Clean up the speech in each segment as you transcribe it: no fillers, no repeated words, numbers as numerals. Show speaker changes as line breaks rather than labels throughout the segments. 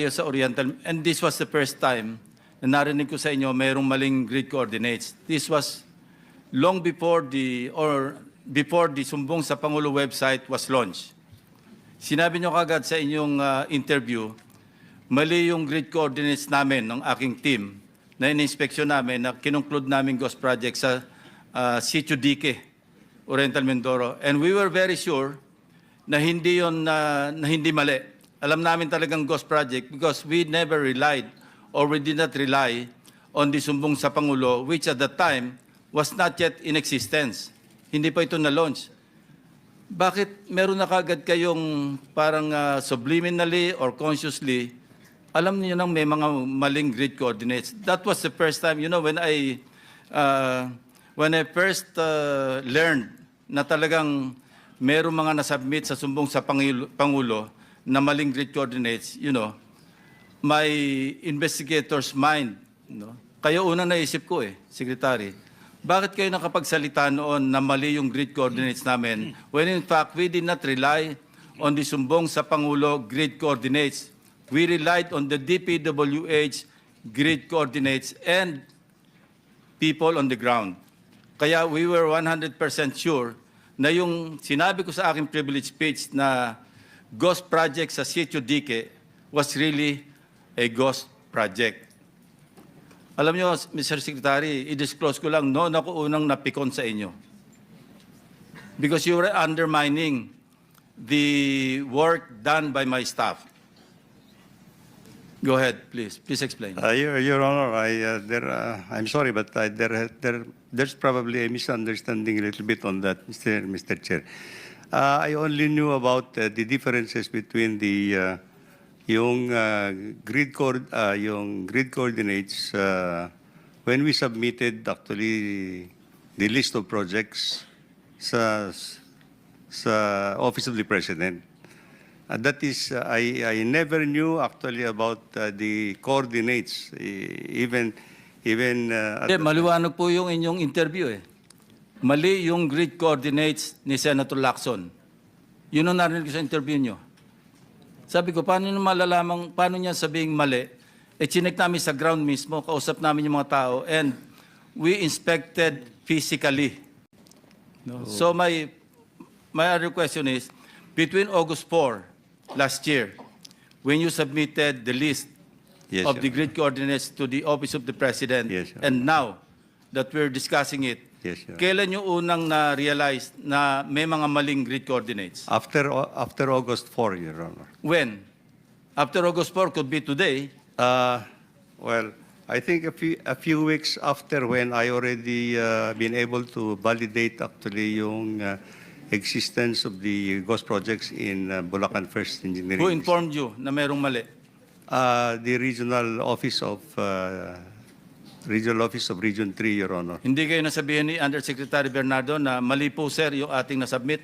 sa Oriental, and this was the first time na narinig ko sa inyo mayroong maling grid coordinates. This was long before the Sumbong sa Pangulo website was launched. Sinabi nyo kagad sa inyong interview, mali yung grid coordinates namin ng aking team na in-inspeksyon namin na kinunclude namin ghost project sa Sitio Dique, Oriental Mindoro. And we were very sure na hindi yon na hindi mali. Alam namin talagang ghost project because we never relied or we did not rely on the Sumbong sa Pangulo, which at that time was not yet in existence. Hindi pa ito na-launch. Bakit meron na kagad kayong parang subliminally or consciously, alam niyo nang may mga maling grid coordinates? That was the first time, you know, when I first learned na talagang meron mga nasubmit sa Sumbong sa Pangulo na maling grid coordinates, you know, my investigator's mind, no? Kaya unang naisip ko Secretary, bakit kayo nakapagsalita noon na mali yung grid coordinates namin when in fact we did not rely on the Sumbong sa Pangulo grid coordinates. We relied on the DPWH grid coordinates and people on the ground. Kaya we were 100% sure na yung sinabi ko sa aking privilege speech na ghost project sa Sitio Dique was really a ghost project. Alam nyo, Mr. Secretary, i-disclose ko lang, noon ako unang napikon sa inyo. Because you were undermining the work done by my staff. Go ahead, please. Please explain.
Your Honor, I'm sorry, but there's probably a misunderstanding a little bit on that, Mr. Chair. I only knew about the differences between the yung grid coordinates when we submitted actually the list of projects sa Office of the President. That is, I never knew actually about the coordinates, even.
Maliwanag po yung inyong interview Mali yung grid coordinates ni Senator Lacson. Yun ang narinig ko sa interview nyo. Sabi ko, paano niya sabing mali? Chinek namin sa ground mismo, kausap namin yung mga tao, and we inspected physically. No? So my other question is, between August 4 last year, when you submitted the list of the grid coordinates to the Office of the President, and now that we're discussing it, kailan nyo unang na-realize na may mga maling grid coordinates?
After August 4, Your Honor.
When? After August 4 could be today.
Well, I think a few weeks after when I already been able to validate actually yung existence of the ghost projects in Bulacan First Engineering.
Who informed you na mayroong mali?
The Regional Office of Region 3, Your Honor.
Hindi kayo nasabihin ni Undersecretary Bernardo na mali po, sir, yung ating nasubmit?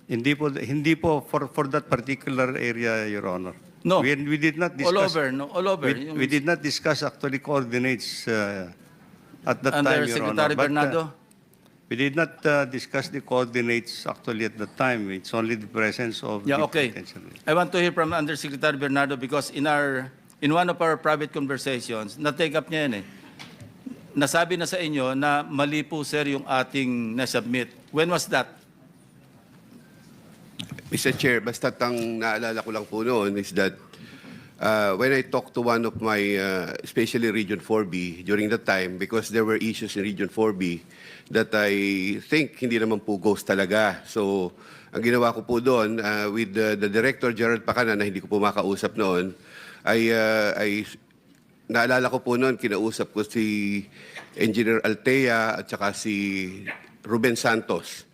Hindi po for that particular area, Your Honor.
No.
We did not discuss.
All over.
We did not discuss actually coordinates at that time, Your Honor.
Undersecretary Bernardo?
We did not discuss the coordinates actually at the time. It's only the presence of the potential.
I want to hear from Undersecretary Bernardo because in one of our private conversations, na-take up niya yan Nasabi na sa inyo na mali po, sir, yung ating na-submit. When was that?
Mr. Chair, basta ang naalala ko lang po noon is that when I talked to one of my, especially Region 4B, during that time, because there were issues in Region 4B that I think hindi naman po ghost talaga. So, ang ginawa ko po doon, with the Director, Gerald Pacana, na hindi ko po makausap noon, ay naalala ko po noon, kinausap ko si Engineer Altea at saka si Ruben Santos,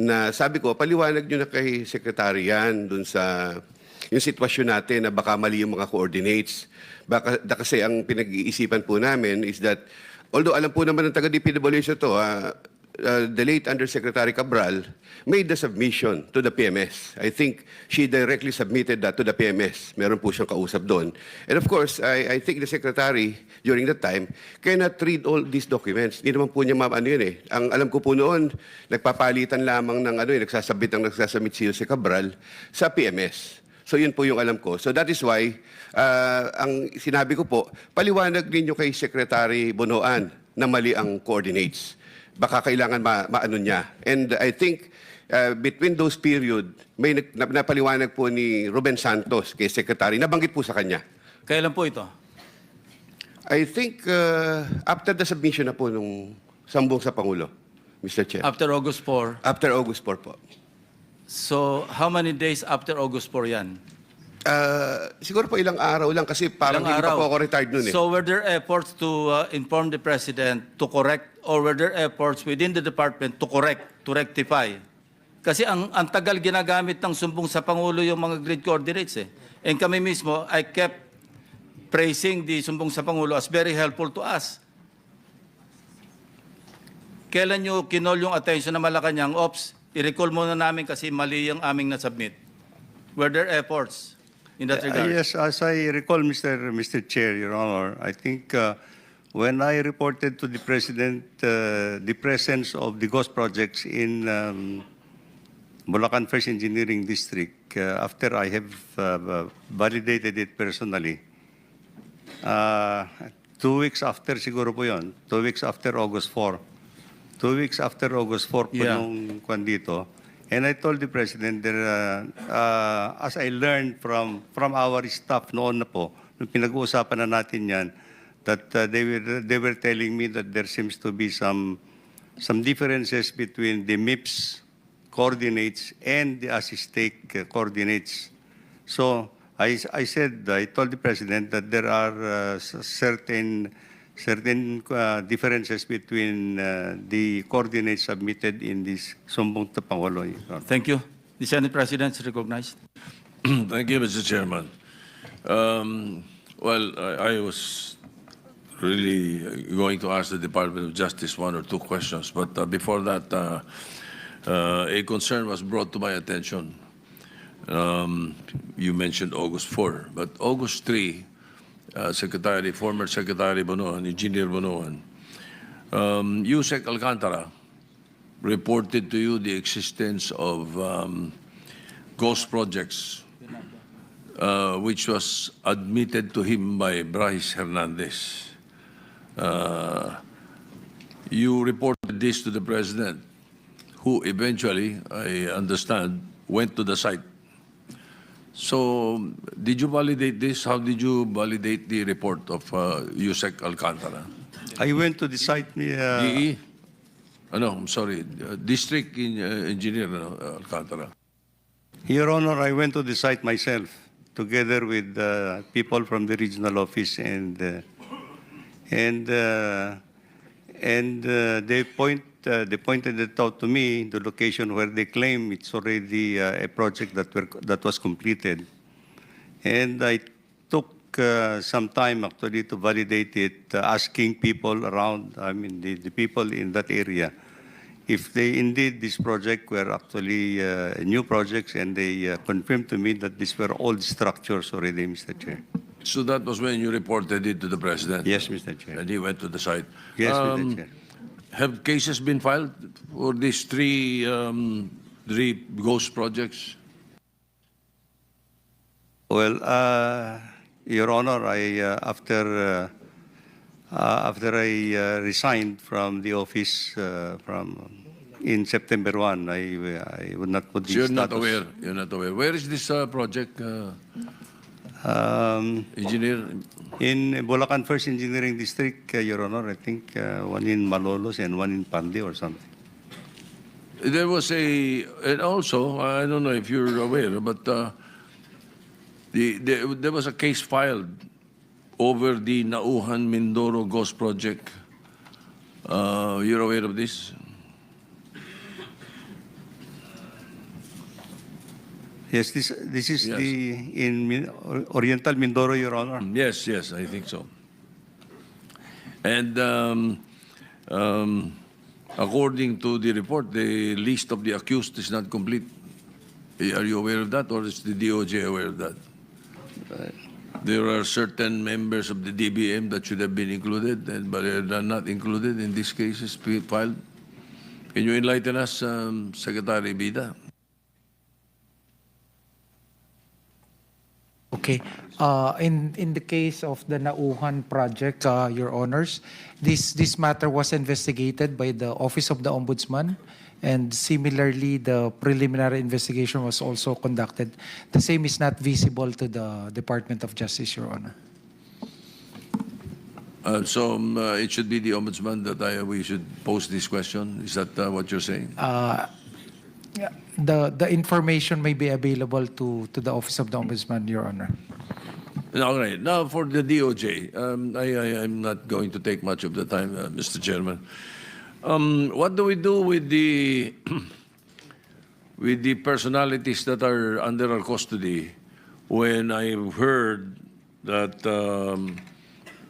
na sabi ko, paliwanag nyo na kay Secretary yan dun sa yung sitwasyon natin na baka mali yung mga coordinates. Kasi ang pinag-iisipan po namin is that, although alam po naman ng taga-DPWH ito, the late Undersecretary Cabral made the submission to the PMS. I think she directly submitted that to the PMS. Meron po siyang kausap doon. And of course, I think the Secretary, during that time, cannot read all these documents. Hindi naman po niya Ang alam ko po noon, nagpapalitan lamang ng nagsasabit si Jose Cabral sa PMS. So yun po yung alam ko. So that is why, ang sinabi ko po, paliwanag ninyo kay Secretary Bonoan na mali ang coordinates. Baka kailangan maano niya. And I think between those period, may napaliwanag po ni Ruben Santos kay Secretary, nabanggit po sa kanya.
Kailan po ito?
I think after the submission na po nung sambong sa Pangulo, Mr. Chair.
After August 4.
After August 4 po.
So, how many days after August 4 yan?
Siguro po ilang araw lang kasi parang
Ilang
hindi pa
araw?
po ako retired noon eh.
So, were there efforts to inform the President to correct, or were there efforts within the department to correct, to rectify? Kasi ang tagal ginagamit ng sumbong sa Pangulo yung mga grid coordinates eh. And kami mismo, I kept praising the sumbong sa Pangulo as very helpful to us. Kailan nyo kinol yung attention na Malacanang, Ops, i-recall muna namin kasi mali yung aming nasubmit. Were there efforts in that regard?
Yes, as I recall, Mr. Chair, Your Honor, I think when I reported to the President the presence of the ghost projects in Bulacan First Engineering District, after I have validated it personally, 2 weeks after siguro po yun, 2 weeks after August 4, 2 weeks after August 4 po
Yeah.
nung kwan dito. And I told the President that as I learned from our staff noon na po, nung pinag-uusapan na natin yan, that they were telling me that there seems to be some differences between the MIPS coordinates and the ASISTEC coordinates. So I told the President that there are certain differences between the coordinates submitted in this sumbong to Pangulo. Your Honor.
Thank you. The Senate President is recognized.
Thank you, Mr. Chairman. Well, I was really going to ask the Department of Justice 1 or 2 questions, but before that, a concern was brought to my attention. You mentioned August 4, but August 3, former Secretary Bonoan, Engineer Bonoan, Yusek Alcantara reported to you the existence of ghost projects, which was admitted to him by Bryce Hernandez. You reported this to the President, who eventually, I understand, went to the site. So, did you validate this? How did you validate the report of Yusek Alcantara?
I went to the site.
DE? No, I'm sorry. District Engineer Alcantara.
Your Honor, I went to the site myself, together with people from the regional office, and they pointed it out to me, the location where they claim it's already a project that was completed, and I took some time actually to validate it, asking people around, I mean the people in that area, if they indeed this project were actually new projects, and they confirmed to me that these were old structures already, Mr. Chair.
So that was when you reported it to the President?
Yes, Mr. Chair.
And he went to the site?
Yes, Mr. Chair.
Have cases been filed for these three ghost projects?
Well, Your Honor, after I resigned from the office in September 1, I would not put the
So you're
status.
not aware? You're not aware. Where is this project, Engineer?
In Bulacan First Engineering District, Your Honor, I think one in Malolos and one in Pandi or something.
There was and also, I don't know if you're aware, but there was a case filed over the Nauhan Mindoro Ghost Project. You're aware of this?
Yes, this is
Yes.
in Oriental Mindoro, Your Honor.
Yes, yes, I think so. And according to the report, the list of the accused is not complete. Are you aware of that, or is the DOJ aware of that? There are certain members of the DBM that should have been included, but are not included in these cases filed. Can you enlighten us, Secretary Bida?
Okay. In the case of the Nauhan project, Your Honors, this matter was investigated by the Office of the Ombudsman, and similarly, the preliminary investigation was also conducted. The same is not visible to the Department of Justice, Your Honor.
It should be the ombudsman that we should pose this question. Is that what you're saying?
Yeah, the information may be available to the Office of the Ombudsman, Your Honor.
All right. Now for the DOJ, I'm not going to take much of the time, Mr. Chairman. What do we do with the with the personalities that are under our custody? When I've heard that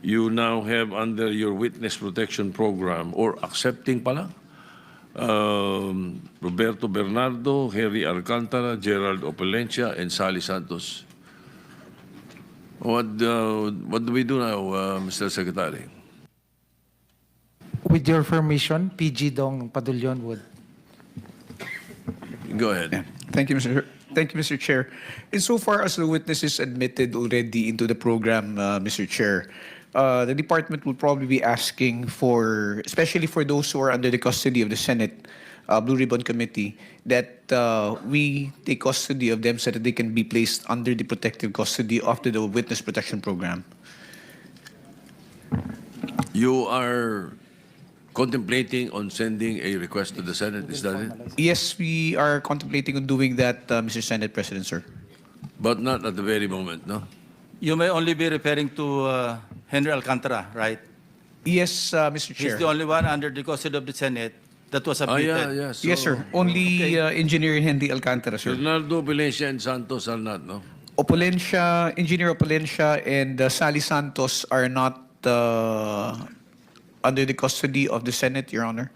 you now have under your witness protection program or accepting pala Roberto Bernardo, Harry Alcantara, Gerald Opalencia, and Sally Santos. What do we do now, Mr. Secretary?
With your permission, PG Dong Padulyon would.
Go ahead.
Yeah. Thank you, Mr. Chair. Insofar as the witnesses admitted already into the program, Mr. Chair, the department will probably be asking for, especially for those who are under the custody of the Senate Blue Ribbon Committee, that we take custody of them so that they can be placed under the protective custody of the Witness Protection Program.
You are contemplating on sending a request to the Senate, is that it?
Yes, we are contemplating on doing that, Mr. Senate President, sir.
But not at the very moment, no?
You may only be referring to Henry Alcantara, right?
Yes, Mr. Chair.
He's the only one under the custody of the Senate that was
Ah,
submitted.
yeah. So,
Yes, sir. Only Engineer Henry Alcantara, sir.
Bernardo, Valencia, and Santos are not, no?
Opalencia, Engineer Opalencia, and Sally Santos are not under the custody of the Senate, Your Honor.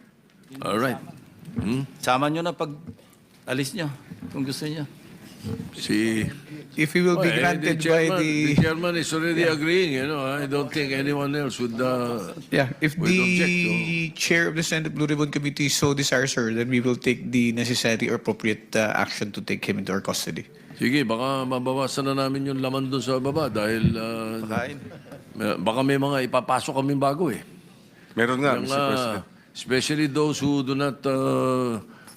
All right.
Sama nyo na pag alis nyo, kung gusto nyo.
See,
If we will be granted by
the
the...
chairman is already agreeing, you know. I don't think anyone else would.
Yeah, if
Would object
the chair of the Senate Blue Ribbon Committee so desires, sir, then we will take the necessary or appropriate action to take him into our custody.
Sige, baka mabawasan na namin yung laman doon sa baba dahil
Kain.
baka may mga ipapasok kaming bago eh.
Meron nga,
Yung,
Mr. President.
especially those who do not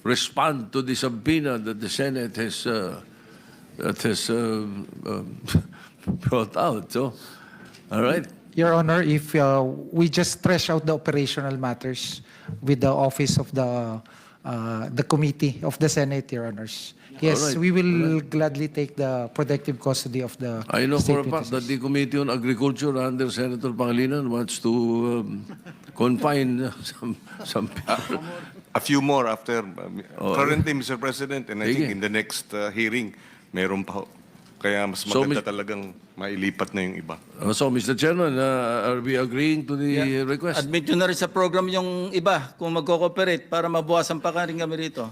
respond to the subpoena that the Senate has brought out. So, all right.
Your Honor, if we just thresh out the operational matters with the office of the committee of the Senate, Your Honors. Yes,
Alright,
we will gladly take the protective custody of the
I know for a
state
fact that
witnesses.
the Committee on Agriculture under Senator Pangilinan wants to confine some people.
A few more after, currently, Mr. President, and I
Sige.
think in the next hearing, meron pa ho. Kaya mas
So,
maganda talagang mailipat na yung iba.
So, Mr. Chairman, are we agreeing to the request?
Admit nyo na rin sa program yung iba kung magko-cooperate para mabuwasan pa rin kami rito.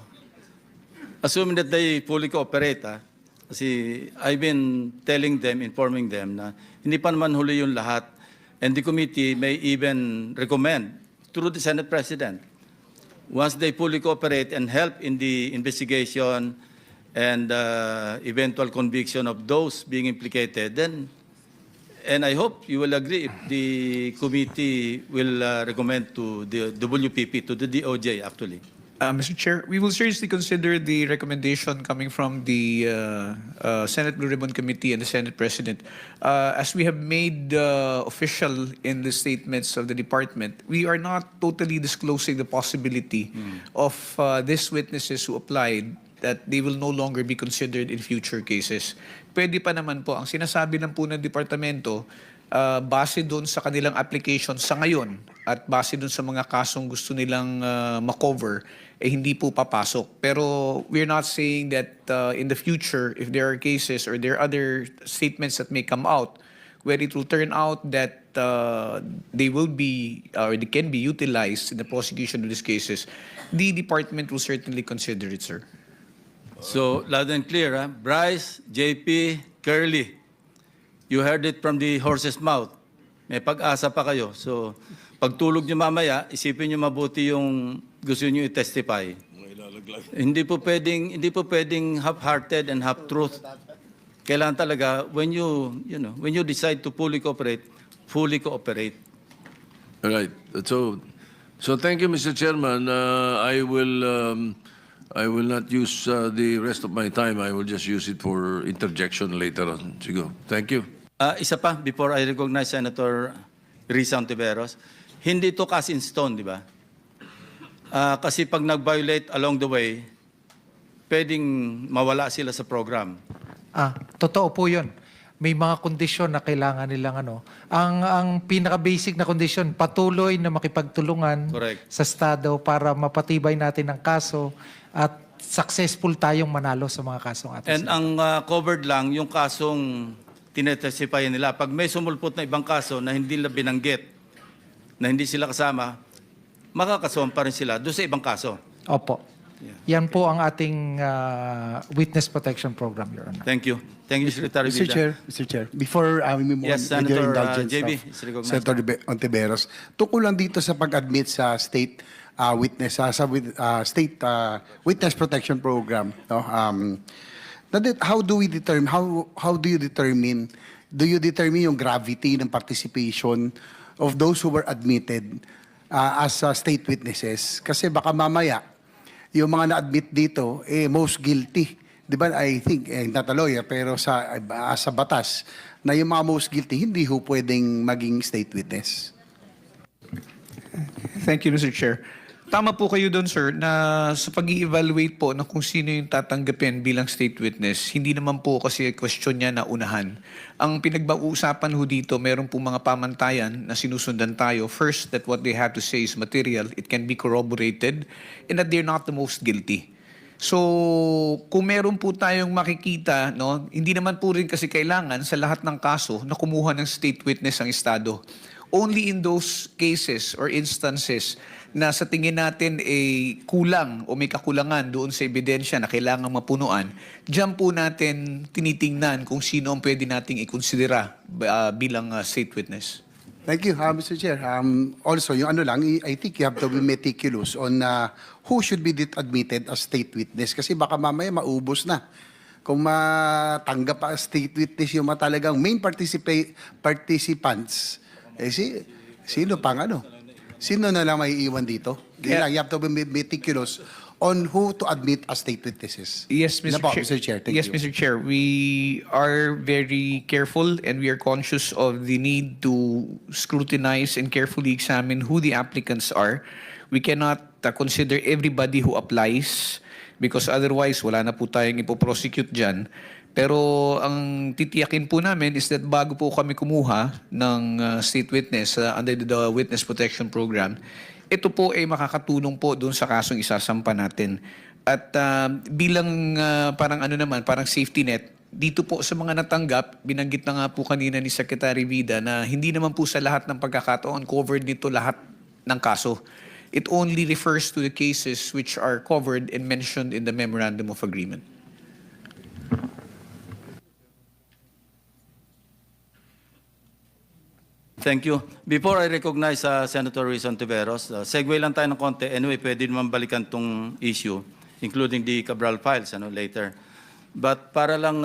Assuming that they fully cooperate, kasi I've been telling them, informing them na hindi pa naman huli yung lahat. And the committee may even recommend through the Senate President, once they fully cooperate and help in the investigation and eventual conviction of those being implicated, then, and I hope you will agree if the committee will recommend to the WPP, to the DOJ actually.
Mr. Chair, we will seriously consider the recommendation coming from the Senate Blue Ribbon Committee and the Senate President. As we have made official in the statements of the department, we are not totally disclosing the possibility of these witnesses who applied that they will no longer be considered in future cases. Pwede pa naman po, ang sinasabi lang po ng departamento, base doon sa kanilang application sa ngayon at base doon sa mga kasong gusto nilang makover, eh hindi po papasok. Pero we're not saying that in the future, if there are cases or there are other statements that may come out, where it will turn out that they will be or they can be utilized in the prosecution of these cases, the department will certainly consider it, sir.
So, loud and clear, Bryce, JP, Curly, you heard it from the horse's mouth. May pag-asa pa kayo. So, pagtulog nyo mamaya, isipin nyo mabuti yung gusto nyo i-testify. Hindi po pwedeng half-hearted and half-truth. Kailangan talaga, when you decide to fully cooperate, fully cooperate.
All right. So thank you, Mr. Chairman. I will not use the rest of my time. I will just use it for interjection later on. Sigo. Thank you.
Isa pa, before I recognize Senator Risa Ontiveros, hindi to cast in stone, di ba? Kasi pag nag-violate along the way, pwedeng mawala sila sa program.
Totoo po yun. May mga kondisyon na kailangan nilang Ang pinaka-basic na kondisyon, patuloy na makipagtulungan
Correct.
sa Estado para mapatibay natin ang kaso at successful tayong manalo sa mga kasong atin.
And ang covered lang, yung kasong tinetestify nila. Pag may sumulpot na ibang kaso na hindi nila binanggit, na hindi sila kasama, makakasuhan pa rin sila doon sa ibang kaso.
Opo. Yan po ang ating Witness Protection Program, Your Honor.
Thank you. Thank you, Secretary Vida.
Mr. Chair, before we move
Yes,
on with your
Senator,
indulgence
JB,
of
is recognized.
Senator Ontiveros, tungkol lang dito sa pag-admit sa state witness protection program. No? How do we determine? How do you determine? Do you determine yung gravity ng participation of those who were admitted as state witnesses? Kasi baka mamaya yung mga na-admit dito most guilty. Di ba, I think, not a lawyer, pero sa batas, na yung mga most guilty, hindi ho pwedeng maging state witness.
Thank you, Mr. Chair. Tama po kayo doon, sir, na sa pag-i-evaluate po na kung sino yung tatanggapin bilang state witness, hindi naman po kasi question niya na unahan. Ang pinag-uusapan ho dito, meron po mga pamantayan na sinusundan tayo. First, that what they have to say is material, it can be corroborated, and that they're not the most guilty. So, kung meron po tayong makikita, no, hindi naman po rin kasi kailangan sa lahat ng kaso na kumuha ng state witness ang Estado. Only in those cases or instances na sa tingin natin kulang o may kakulangan doon sa ebidensya na kailangan mapunuan, diyan po natin tinitingnan kung sino ang pwede nating ikonsidera bilang state witness.
Thank you, Mr. Chair. Also, yung I think you have to be meticulous on who should be admitted as state witness kasi baka mamaya maubos na. Kung matanggap pa as state witness yung talagang main participants, sino pang Sino na lang may iwan dito? You have to be meticulous on who to admit as state witnesses.
Yes, Mr. Chair.
Mr. Chair, thank
yes,
you.
Mr. Chair. We are very careful and we are conscious of the need to scrutinize and carefully examine who the applicants are. We cannot consider everybody who applies because otherwise wala na po tayong ipoprosecute dyan. Pero ang titiyakin po namin is that bago po kami kumuha ng state witness under the Witness Protection Program, ito po ay makakatulong po doon sa kasong isasampa natin. At bilang parang safety net, dito po sa mga natanggap, binanggit na nga po kanina ni Secretary Vida na hindi naman po sa lahat ng pagkakataon covered nito lahat ng kaso. It only refers to the cases which are covered and mentioned in the Memorandum of Agreement.
Thank you. Before I recognize Senator Risa Ontiveros, segue lang tayo ng konti. Anyway, pwede naman balikan tong issue, including the Cabral files later. But para lang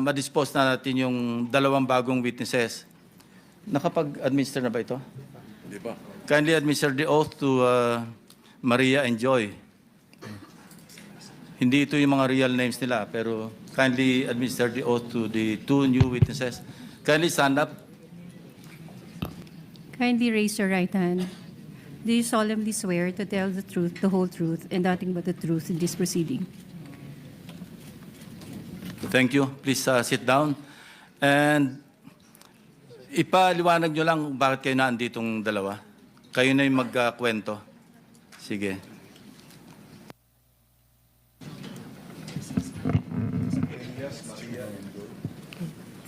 ma-dispose na natin yung dalawang bagong witnesses, nakapag-administer na ba ito?
Hindi pa.
Kindly administer the oath to Maria and Joy. Hindi ito yung mga real names nila, pero kindly administer the oath to the two new witnesses. Kindly stand up.
Kindly raise your right hand. Do you solemnly swear to tell the truth, the whole truth, and nothing but the truth in this proceeding?
Thank you. Please sit down. And ipaliwanag nyo lang kung bakit kayo naanditong dalawa. Kayo na yung magkwento. Sige.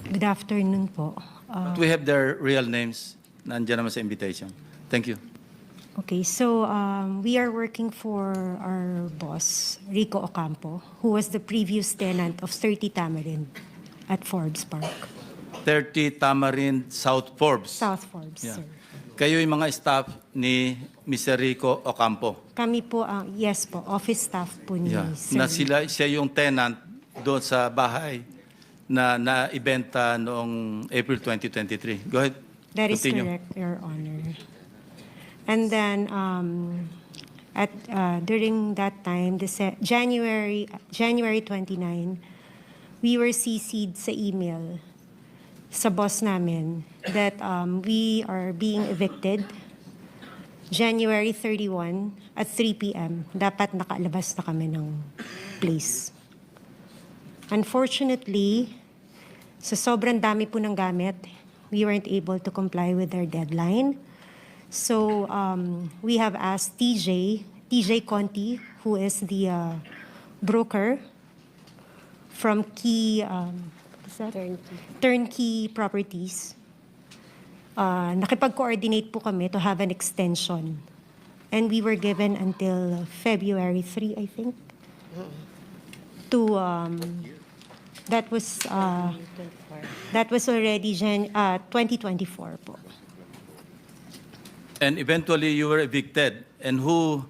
Good afternoon po.
But we have their real names. Nandiyan naman sa invitation. Thank you.
Okay, so we are working for our boss, Rico Ocampo, who was the previous tenant of 30 Tamarind at Forbes Park.
30 Tamarind, South Forbes.
South Forbes,
Yeah.
sir.
Kayo yung mga staff ni Mr. Rico Ocampo.
Kami po, yes po, office staff po ni
Yeah.
Sir.
Na siya yung tenant doon sa bahay na naibenta noong April 2023. Go ahead.
That is
Continue.
correct, Your Honor. And then, during that time, January 29, we were CC'd sa email sa boss namin that we are being evicted January 31 at 3 p.m. Dapat nakalabas na kami ng place. Unfortunately, sa sobrang dami po ng gamit, we weren't able to comply with our deadline. So we have asked TJ Conti, who is the broker from Turnkey Properties. Nakipag-coordinate po kami to have an extension. And we were given until February 3, I think, to that was already 2024 po.
And eventually you were evicted. And who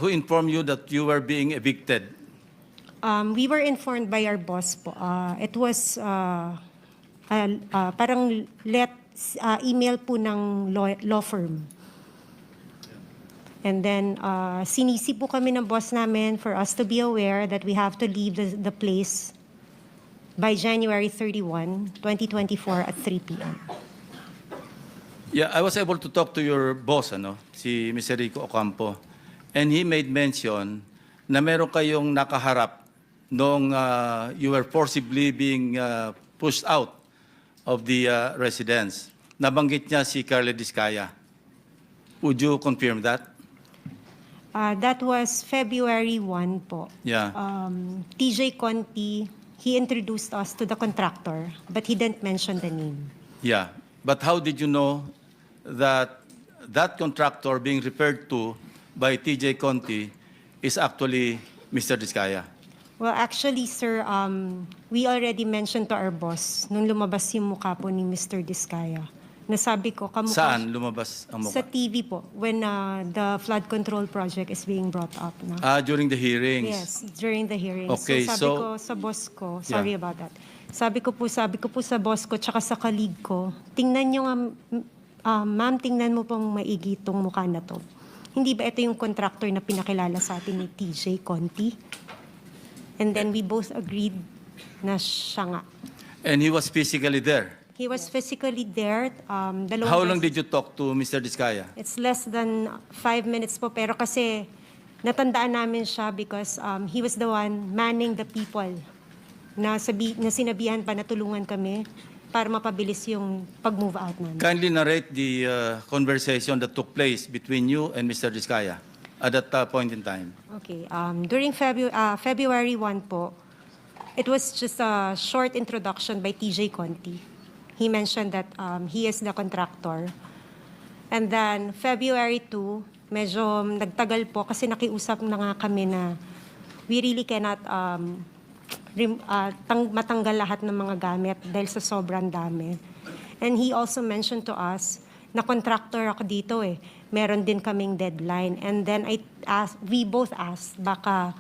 informed you that you were being evicted?
We were informed by our boss po. It was parang email po ng law firm. And then sinisi po kami ng boss namin for us to be aware that we have to leave the place by January 31, 2024 at 3 p.m.
Yeah, I was able to talk to your boss, si Mr. Rico Ocampo, and he made mention na meron kayong nakaharap nung you were forcibly being pushed out of the residence. Nabanggit niya si Carla Discaya. Would you confirm that?
That was February 1 po.
Yeah.
TJ Conti, he introduced us to the contractor, but he didn't mention the name.
Yeah. But how did you know that that contractor being referred to by TJ Conti is actually Mr. Discaya?
Well, actually, sir, we already mentioned to our boss nung lumabas yung mukha po ni Mr. Discaya. Nasabi ko, kamukha
Saan lumabas ang
sa
mukha?
TV po, when the flood control project is being brought up. No?
During the hearings.
Yes, during the hearings.
Okay,
so sabi
so-
ko sa boss ko, sorry about that. Sabi ko po sa boss ko, tsaka sa colleague ko, tingnan nyo nga, ma'am, tingnan mo pong maigi itong mukha na to. Hindi ba ito yung contractor na pinakilala sa atin ni TJ Conti? And then we both agreed na siya nga.
And he was physically there.
He was physically there.
How long did you talk to Mr. Discaya?
It's less than 5 minutes po, pero kasi natandaan namin siya because he was the one manning the people na sinabihan pa na tulungan kami para mapabilis yung pag-move out namin.
Kindly narrate the conversation that took place between you and Mr. Discaya at that point in time.
Okay. During February 1 po, it was just a short introduction by TJ Conti. He mentioned that he is the contractor. And then February 2, medyo nagtagal po kasi nakiusap na nga kami na we really cannot matanggal lahat ng mga gamit dahil sa sobrang dami. And he also mentioned to us na contractor ako dito eh. Meron din kaming deadline. And then we both asked, baka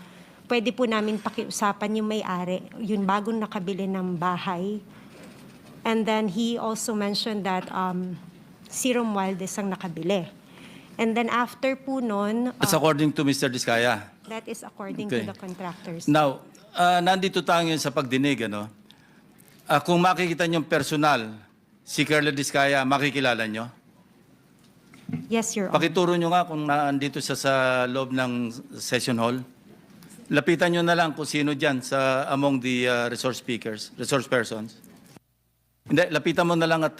pwede po namin pakiusapan yung may-ari, yung bagong nakabili ng bahay. And then he also mentioned that si Romualdez ang nakabili. And then after po nun,
That's according to Mr. Discaya.
that is according
Okay.
to the contractors.
Now, nandito tayo ngayon sa pagdinig, kung makikita niyo personal, si Carla Discaya, makikilala niyo?
Yes, Your Honor.
Pakituro niyo nga kung naandito siya sa loob ng session hall. Lapitan niyo na lang kung sino dyan sa among the resource persons. Hindi, lapitan mo na lang at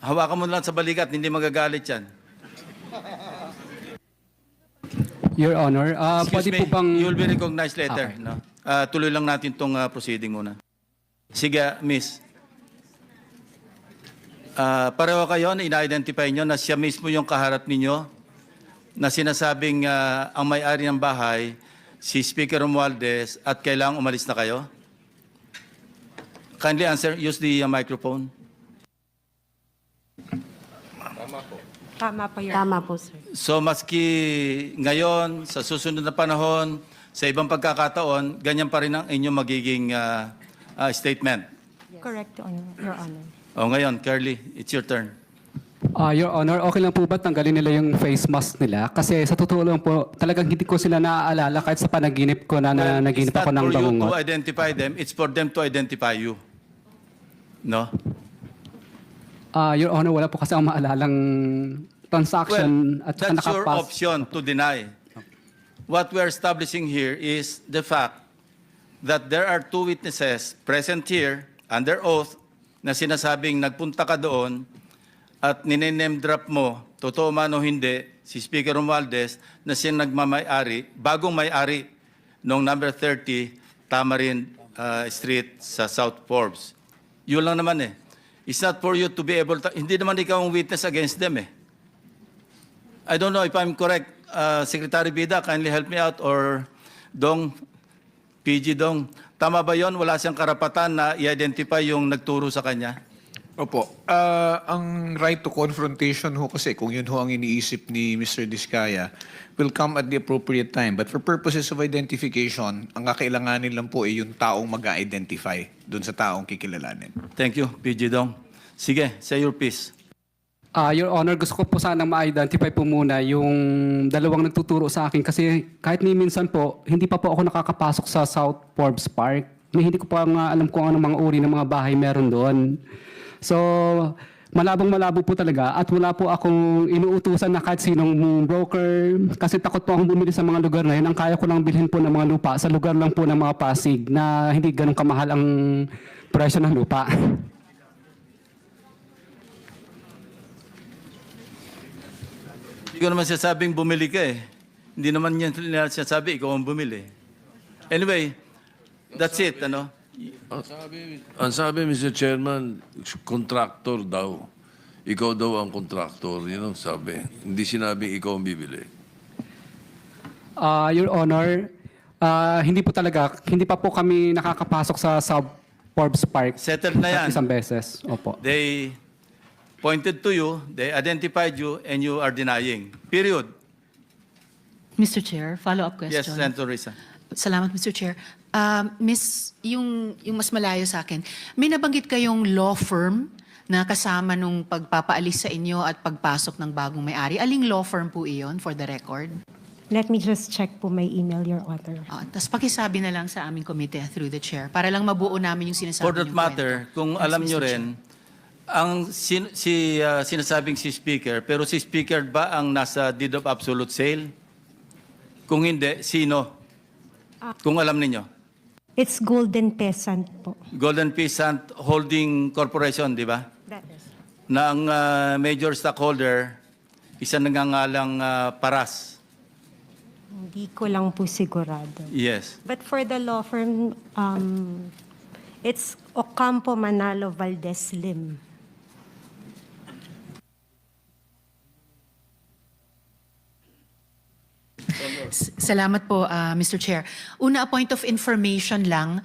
hawakan mo na lang sa balikat, hindi magagalit yan.
Your Honor,
Excuse
pwede
me,
po bang...
you will be recognized later.
Okay.
No? Tuloy lang natin itong proceeding muna. Sige, miss. Pareho kayo na ina-identify nyo na siya mismo yung kaharap ninyo na sinasabing ang may-ari ng bahay, si Speaker Romualdez, at kailangang umalis na kayo? Kindly answer, use the microphone.
Tama po, Your
Tama po, sir.
So maski ngayon, sa susunod na panahon, sa ibang pagkakataon, ganyan pa rin ang inyong magiging statement.
Correct, Your Honor.
O ngayon, Curly, it's your turn.
Your Honor, okay lang po ba tanggalin nila yung face mask nila? Kasi sa totoo lang po, talagang hindi ko sila naaalala kahit sa panaginip ko na naginip ako ng
It's not for you to
bangungot.
identify them, it's for them to identify you. No?
Your Honor, wala po kasi akong maalalang transaction at saka
that's your
nakapas.
option to deny. What we're establishing here is the fact that there are two witnesses present here under oath na sinasabing nagpunta ka doon at nine-name drop mo, totoo man o hindi, si Speaker Romualdez na siya nagmamay-ari, bagong may-ari noong number 30 Tamarind Street sa South Forbes. Yun lang naman eh. It's not for you to be able to, hindi naman ikaw ang witness against them eh. I don't know if I'm correct. Secretary Bida, kindly help me out, or Dong, PG Dong. Tama ba yon? Wala siyang karapatan na i-identify yung nagturo sa kanya?
Opo. Ang right to confrontation ho kasi, kung yun ho ang iniisip ni Mr. Diskaya, will come at the appropriate time. But for purposes of identification, ang kakailanganin lang po ay yung taong mag-identify dun sa taong kikilalanin.
Thank you, PG Dong. Sige, say your piece.
Your Honor, gusto ko po sanang ma-identify po muna yung dalawang nagtuturo sa akin kasi kahit ni minsan po, hindi pa po ako nakakapasok sa South Forbes Park. Hindi ko pa nga alam kung anong mga uri ng mga bahay meron doon. So, malabong-malabo po talaga at wala po akong inuutusan na kahit sinong broker kasi takot po akong bumili sa mga lugar na yun. Ang kaya ko lang bilhin po ng mga lupa sa lugar lang po ng mga Pasig na hindi ganun kamahal ang presyo ng lupa.
Hindi ko naman sasabing bumili ka eh. Hindi naman yan sinasabi, ikaw ang bumili. Anyway, that's it, ano?
Ang sabi, Mr. Chairman, contractor daw. Ikaw daw ang contractor. Yun ang sabi. Hindi sinabing ikaw ang bibili.
Your Honor, hindi po talaga, hindi pa po kami nakakapasok sa South Forbes Park.
Settled na yan.
Isang beses. Opo.
They pointed to you, they identified you, and you are denying. Period.
Mr. Chair, follow-up
Yes,
question.
Senator Risa.
Salamat, Mr. Chair. Miss, yung mas malayo sa akin, may nabanggit kayong law firm na kasama nung pagpapaalis sa inyo at pagpasok ng bagong may-ari. Aling law firm po iyon, for the record?
Let me just check po my email, Your Honor.
Tapos pakisabi na lang sa aming committee through the chair para lang mabuo namin yung sinasabi
For that
niyong
matter,
kwento.
kung
Yes,
alam
Mr.
nyo
Chair.
rin, ang sinasabing si Speaker, pero si Speaker ba ang nasa deed of absolute sale? Kung hindi, sino? Kung alam ninyo.
It's Golden Peasant po.
Golden Peasant Holding Corporation, di ba?
That is.
Na ang major stockholder, isa nangangalang Paras.
Hindi ko lang po sigurado.
Yes.
But for the law firm, it's Ocampo Manalo Valdez Lim.
Salamat po, Mr. Chair. Una, a point of information lang.